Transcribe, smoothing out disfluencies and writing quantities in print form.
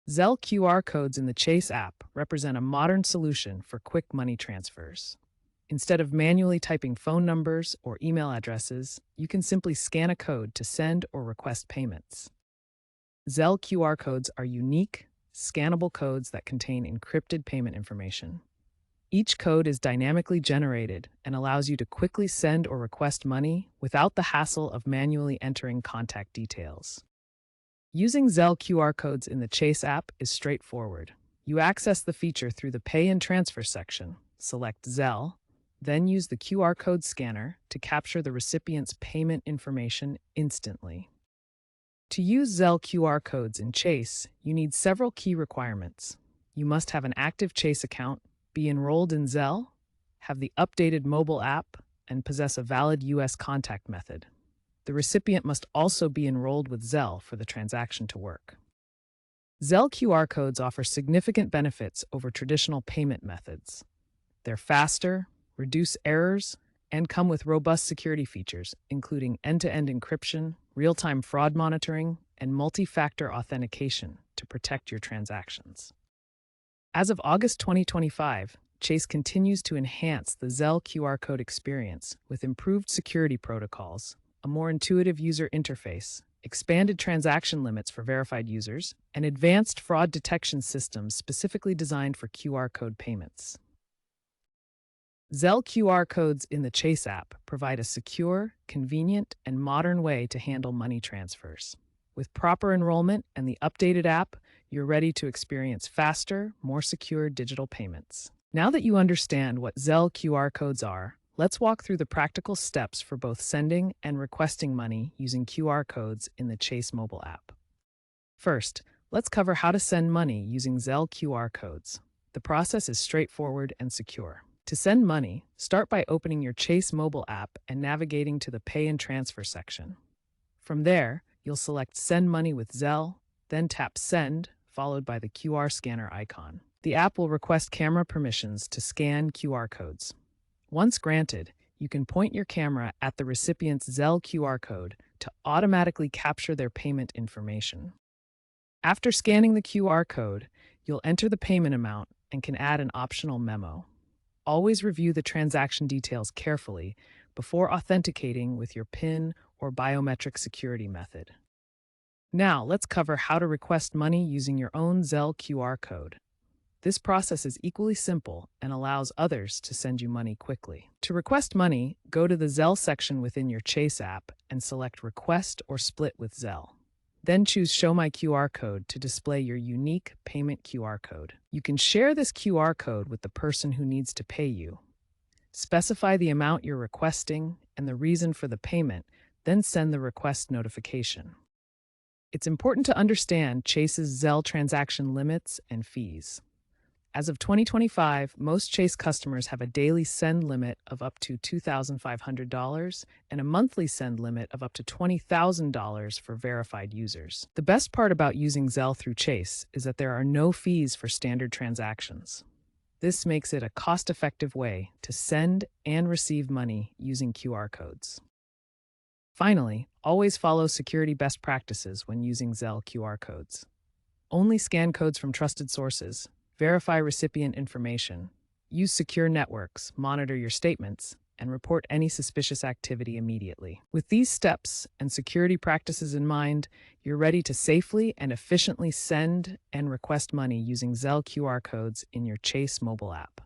Zelle QR codes in the Chase app represent a modern solution for quick money transfers. Instead of manually typing phone numbers or email addresses, you can simply scan a code to send or request payments. Zelle QR codes are unique, scannable codes that contain encrypted payment information. Each code is dynamically generated and allows you to quickly send or request money without the hassle of manually entering contact details. Using Zelle QR codes in the Chase app is straightforward. You access the feature through the Pay and Transfer section, select Zelle, then use the QR code scanner to capture the recipient's payment information instantly. To use Zelle QR codes in Chase, you need several key requirements. You must have an active Chase account, be enrolled in Zelle, have the updated mobile app, and possess a valid U.S. contact method. The recipient must also be enrolled with Zelle for the transaction to work. Zelle QR codes offer significant benefits over traditional payment methods. They're faster, reduce errors, and come with robust security features, including end-to-end encryption, real-time fraud monitoring, and multi-factor authentication to protect your transactions. As of August 2025, Chase continues to enhance the Zelle QR code experience with improved security protocols, a more intuitive user interface, expanded transaction limits for verified users, and advanced fraud detection systems specifically designed for QR code payments. Zelle QR codes in the Chase app provide a secure, convenient, and modern way to handle money transfers. With proper enrollment and the updated app, you're ready to experience faster, more secure digital payments. Now that you understand what Zelle QR codes are, let's walk through the practical steps for both sending and requesting money using QR codes in the Chase mobile app. First, let's cover how to send money using Zelle QR codes. The process is straightforward and secure. To send money, start by opening your Chase mobile app and navigating to the Pay and Transfer section. From there, you'll select Send Money with Zelle, then tap Send, followed by the QR scanner icon. The app will request camera permissions to scan QR codes. Once granted, you can point your camera at the recipient's Zelle QR code to automatically capture their payment information. After scanning the QR code, you'll enter the payment amount and can add an optional memo. Always review the transaction details carefully before authenticating with your PIN or biometric security method. Now, let's cover how to request money using your own Zelle QR code. This process is equally simple and allows others to send you money quickly. To request money, go to the Zelle section within your Chase app and select Request or Split with Zelle. Then choose Show My QR Code to display your unique payment QR code. You can share this QR code with the person who needs to pay you. Specify the amount you're requesting and the reason for the payment, then send the request notification. It's important to understand Chase's Zelle transaction limits and fees. As of 2025, most Chase customers have a daily send limit of up to $2,500 and a monthly send limit of up to $20,000 for verified users. The best part about using Zelle through Chase is that there are no fees for standard transactions. This makes it a cost-effective way to send and receive money using QR codes. Finally, always follow security best practices when using Zelle QR codes. Only scan codes from trusted sources. Verify recipient information, use secure networks, monitor your statements, and report any suspicious activity immediately. With these steps and security practices in mind, you're ready to safely and efficiently send and request money using Zelle QR codes in your Chase mobile app.